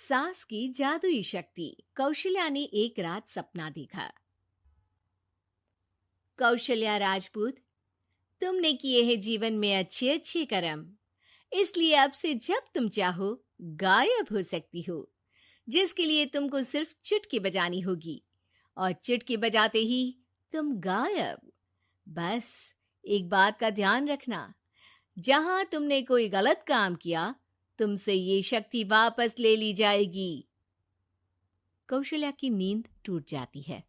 सास की जादुई शक्ति। कौशल्या ने एक रात सपना देखा। कौशल्या राजपूत, तुमने किए हैं जीवन में अच्छे अच्छे कर्म, इसलिए अब से जब तुम चाहो गायब हो सकती हो, जिसके लिए तुमको सिर्फ चुटकी बजानी होगी और चुटकी बजाते ही तुम गायब। बस एक बात का ध्यान रखना, जहां तुमने कोई गलत काम किया तुमसे ये शक्ति वापस ले ली जाएगी। कौशल्या की नींद टूट जाती है।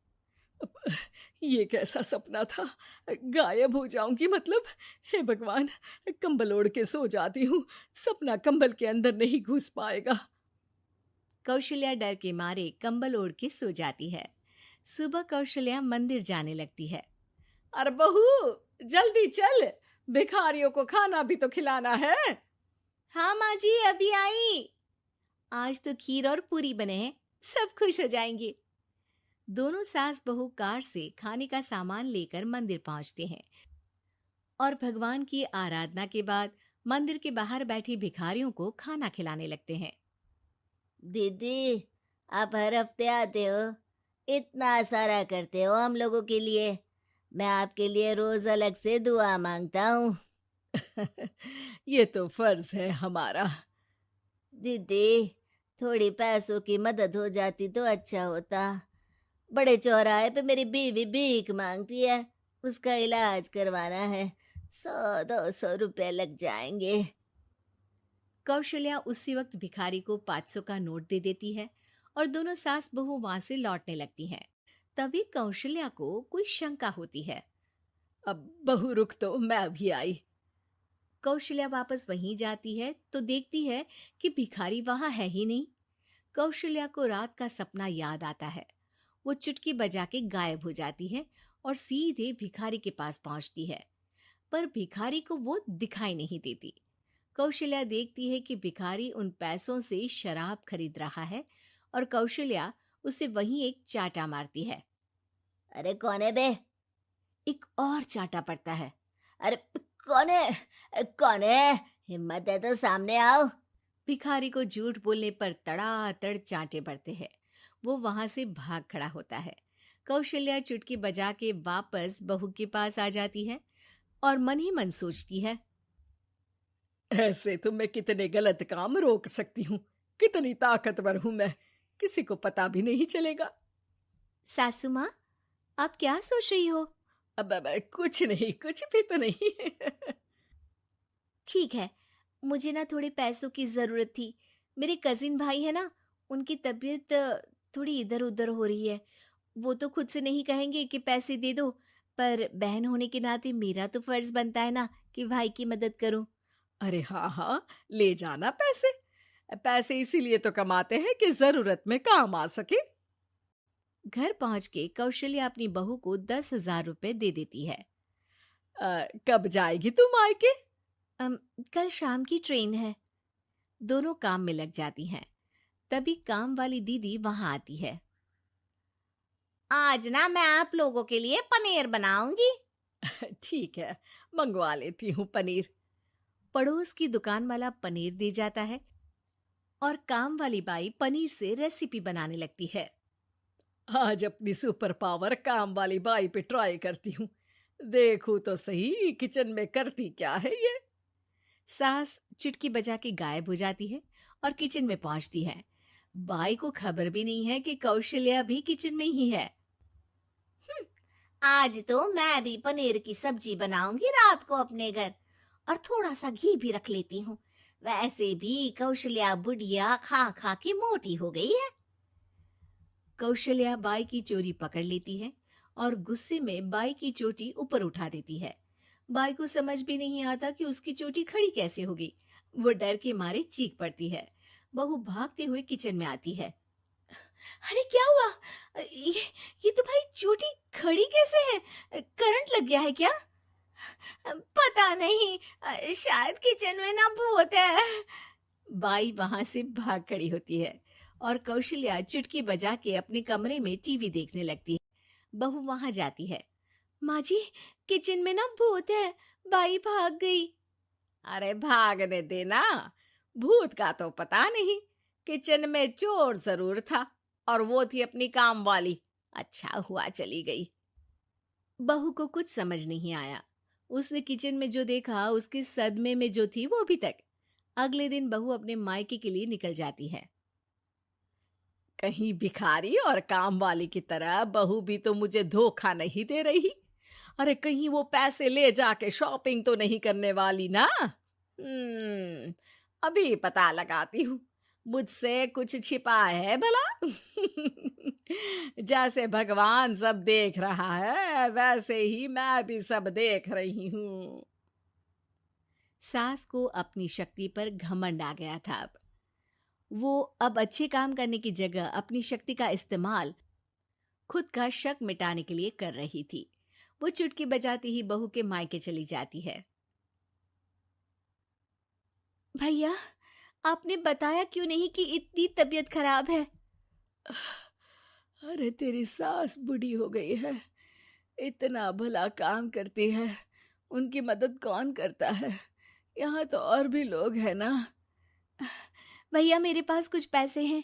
ये कैसा सपना था? गायब हो जाऊंगी मतलब? हे भगवान, कंबल ओढ़ के सो जाती हूँ, सपना कंबल के अंदर नहीं घुस पाएगा। कौशल्या डर के मारे कंबल ओढ़ के सो जाती है। सुबह कौशल्या मंदिर जाने लगती है। अरे बहू, जल्दी चल, भिखारियों को खाना भी तो खिलाना है। हाँ माँ जी, अभी आई। आज तो खीर और पूरी बने हैं, सब खुश हो जाएंगे। दोनों सास बहू कार से खाने का सामान लेकर मंदिर पहुंचते हैं और भगवान की आराधना के बाद मंदिर के बाहर बैठे भिखारियों को खाना खिलाने लगते हैं। दीदी, आप हर हफ्ते आते हो, इतना सारा करते हो हम लोगों के लिए। मैं आपके लिए रोज अलग से दुआ मांगता हूँ। ये तो फर्ज है हमारा। दीदी, थोड़ी पैसों की मदद हो जाती तो अच्छा होता। बड़े चौराहे पे मेरी बीवी भीख मांगती है, उसका इलाज करवाना है, 100-200 रुपए लग जाएंगे। कौशल्या उसी वक्त भिखारी को 500 का नोट दे देती है और दोनों सास बहू वहां से लौटने लगती हैं। तभी कौशल्या को कोई शंका होती है। अब बहू रुक, तो मैं अभी आई। कौशल्या वापस वहीं जाती है तो देखती है कि भिखारी वहां है ही नहीं। कौशल्या को रात का सपना याद आता है। वो चुटकी बजा के गायब हो जाती है और सीधे भिखारी के पास पहुंचती है, पर भिखारी को वो दिखाई नहीं देती। कौशल्या देखती है कि भिखारी उन पैसों से शराब खरीद रहा है और कौशल्या उसे वहीं एक चाटा मारती है। अरे कौन है बे? एक और चाटा पड़ता है। अरे कौन है? कौन है? हिम्मत है तो सामने आओ। भिखारी को झूठ बोलने पर तड़ातड़ चांटे पड़ते हैं। वो वहां से भाग खड़ा होता है। कौशल्या चुटकी बजा के वापस बहू के पास आ जाती है और मन ही मन सोचती है, ऐसे तो मैं कितने गलत काम रोक सकती हूँ, कितनी ताकतवर हूँ मैं, किसी को पता भी नहीं चलेगा। सासू माँ, आप क्या सोच रही हो? अब कुछ नहीं, कुछ भी तो नहीं। ठीक है, मुझे ना थोड़े पैसों की जरूरत थी। मेरे कजिन भाई है ना, उनकी तबीयत थोड़ी इधर उधर हो रही है। वो तो खुद से नहीं कहेंगे कि पैसे दे दो, पर बहन होने के नाते मेरा तो फर्ज बनता है ना कि भाई की मदद करूं। अरे हाँ हाँ, ले जाना पैसे। पैसे इसीलिए तो कमाते हैं कि जरूरत में काम आ सके। घर पहुंच के कौशल्या अपनी बहू को 10,000 रुपए दे देती है। कब जाएगी तुम मायके? कल शाम की ट्रेन है। दोनों काम में लग जाती हैं। तभी काम वाली दीदी वहां आती है। आज ना मैं आप लोगों के लिए पनीर बनाऊंगी। ठीक है, मंगवा लेती हूँ पनीर। पड़ोस की दुकान वाला पनीर दे जाता है और काम वाली बाई पनीर से रेसिपी बनाने लगती है। आज अपनी सुपर पावर काम वाली बाई पे ट्राई करती हूँ, देखूं तो सही किचन में करती क्या है ये। सास चुटकी बजा के गायब हो जाती है और किचन में पहुंचती है। बाई को खबर भी नहीं है कि कौशल्या भी किचन में ही है। आज तो मैं भी पनीर की सब्जी बनाऊंगी रात को अपने घर, और थोड़ा सा घी भी रख लेती हूँ। वैसे भी कौशल्या बुढ़िया खा खा के मोटी हो गई है। कौशल्या बाई की चोरी पकड़ लेती है और गुस्से में बाई की चोटी ऊपर उठा देती है। बाई को समझ भी नहीं आता कि उसकी चोटी खड़ी कैसे होगी। वो डर के मारे चीख पड़ती है। बहू भागते हुए किचन में आती है। अरे क्या हुआ? ये तुम्हारी चोटी खड़ी कैसे है? करंट लग गया है क्या? पता नहीं, शायद किचन में ना भूत है। बाई वहां से भाग खड़ी होती है और कौशल्या चुटकी बजा के अपने कमरे में टीवी देखने लगती है। बहू वहां जाती है। माँ जी, किचन में ना भूत है, बाई भाग गई। अरे भागने देना, भूत का तो पता नहीं, किचन में चोर जरूर था और वो थी अपनी काम वाली। अच्छा हुआ चली गई। बहू को कुछ समझ नहीं आया। उसने किचन में जो देखा उसके सदमे में जो थी वो अभी तक। अगले दिन बहू अपने मायके के लिए निकल जाती है। कहीं भिखारी और काम वाली की तरह बहू भी तो मुझे धोखा नहीं दे रही। अरे कहीं वो पैसे ले जाके शॉपिंग तो नहीं करने वाली ना। अभी पता लगाती हूँ। मुझसे कुछ छिपा है भला। जैसे भगवान सब देख रहा है वैसे ही मैं भी सब देख रही हूँ। सास को अपनी शक्ति पर घमंड आ गया था। वो अब अच्छे काम करने की जगह अपनी शक्ति का इस्तेमाल खुद का शक मिटाने के लिए कर रही थी। वो चुटकी बजाती ही बहू के मायके चली जाती है। भैया, आपने बताया क्यों नहीं कि इतनी तबीयत खराब है? अरे तेरी सास बूढ़ी हो गई है, इतना भला काम करती है, उनकी मदद कौन करता है? यहाँ तो और भी लोग हैं ना। भैया, मेरे पास कुछ पैसे हैं,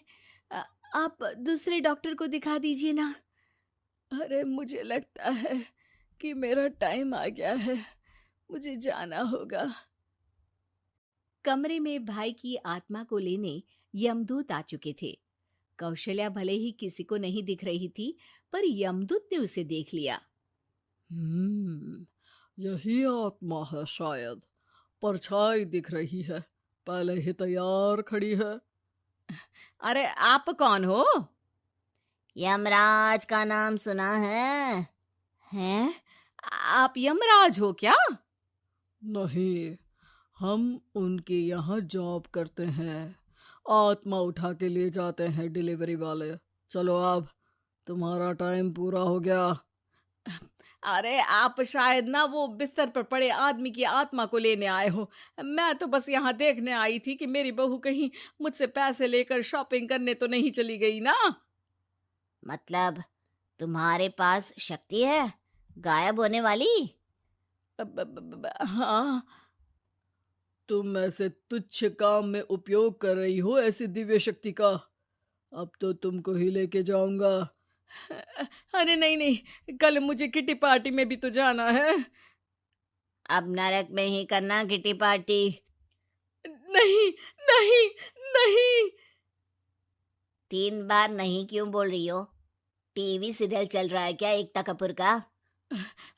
आप दूसरे डॉक्टर को दिखा दीजिए ना। अरे मुझे लगता है कि मेरा टाइम आ गया है, मुझे जाना होगा। कमरे में भाई की आत्मा को लेने यमदूत आ चुके थे। कौशल्या भले ही किसी को नहीं दिख रही थी, पर यमदूत ने उसे देख लिया। यही आत्मा है शायद, परछाई दिख रही है, पहले ही तैयार खड़ी है। अरे आप कौन हो? यमराज का नाम सुना है? हैं? आप यमराज हो क्या? नहीं, हम उनके यहाँ जॉब करते हैं, आत्मा उठा के ले जाते हैं डिलीवरी वाले। चलो अब तुम्हारा टाइम पूरा हो गया। अरे आप शायद ना वो बिस्तर पर पड़े आदमी की आत्मा को लेने आए हो। मैं तो बस यहाँ देखने आई थी कि मेरी बहू कहीं मुझसे पैसे लेकर शॉपिंग करने तो नहीं चली गई ना। मतलब तुम्हारे पास शक्ति है गायब होने वाली? हाँ। तुम ऐसे तुच्छ काम में उपयोग कर रही हो ऐसी दिव्य शक्ति का। अब तो तुमको ही लेके जाऊंगा। अरे नहीं नहीं, कल मुझे किटी पार्टी में भी तो जाना है। अब नरक में ही करना किटी पार्टी। नहीं नहीं नहीं। 3 बार नहीं क्यों बोल रही हो? टीवी सीरियल चल रहा है क्या एकता कपूर का?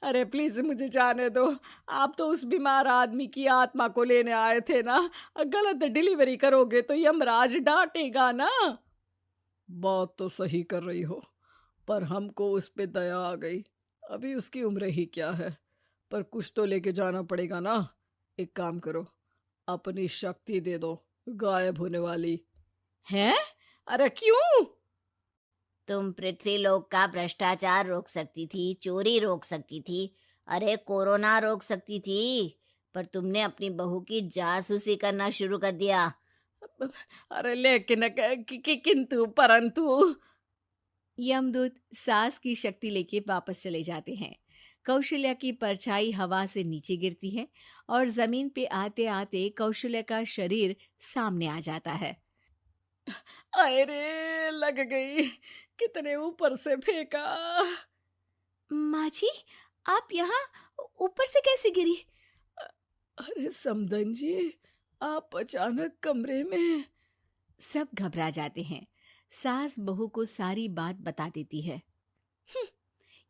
अरे प्लीज मुझे जाने दो। आप तो उस बीमार आदमी की आत्मा को लेने आए थे ना। गलत डिलीवरी करोगे तो यमराज डांटेगा ना। बात तो सही कर रही हो, पर हमको उस पे दया आ गई। अभी उसकी उम्र ही क्या है, पर कुछ तो लेके जाना पड़ेगा ना। एक काम करो, अपनी शक्ति दे दो, गायब होने वाली। हैं? अरे क्यों? तुम पृथ्वीलोक का भ्रष्टाचार रोक सकती थी, चोरी रोक सकती थी, अरे कोरोना रोक सकती थी, पर तुमने अपनी बहू की जासूसी करना शुरू कर दिया। अरे लेकिन किंतु परंतु। यमदूत सास की शक्ति लेके वापस चले जाते हैं। कौशल्या की परछाई हवा से नीचे गिरती है और जमीन पे आते आते कौशल्या का शरीर सामने आ जाता है। अरे लग गई, कितने ऊपर से फेंका। माँ जी, आप यहाँ ऊपर से कैसे गिरी? अरे समधन जी, आप अचानक कमरे में। सब घबरा जाते हैं। सास बहू को सारी बात बता देती है।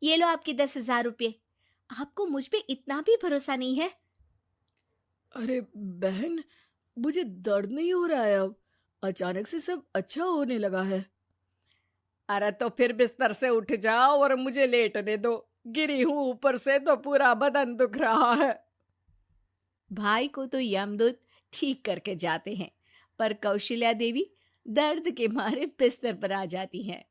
ये लो आपके 10,000 रुपये। आपको मुझ पे इतना भी भरोसा नहीं है? अरे बहन, मुझे दर्द नहीं हो रहा है, अब अचानक से सब अच्छा होने लगा है। अरे तो फिर बिस्तर से उठ जाओ और मुझे लेटने दो। गिरी हूं ऊपर से तो पूरा बदन दुख रहा है। भाई को तो यमदूत ठीक करके जाते हैं, पर कौशल्या देवी दर्द के मारे बिस्तर पर आ जाती हैं।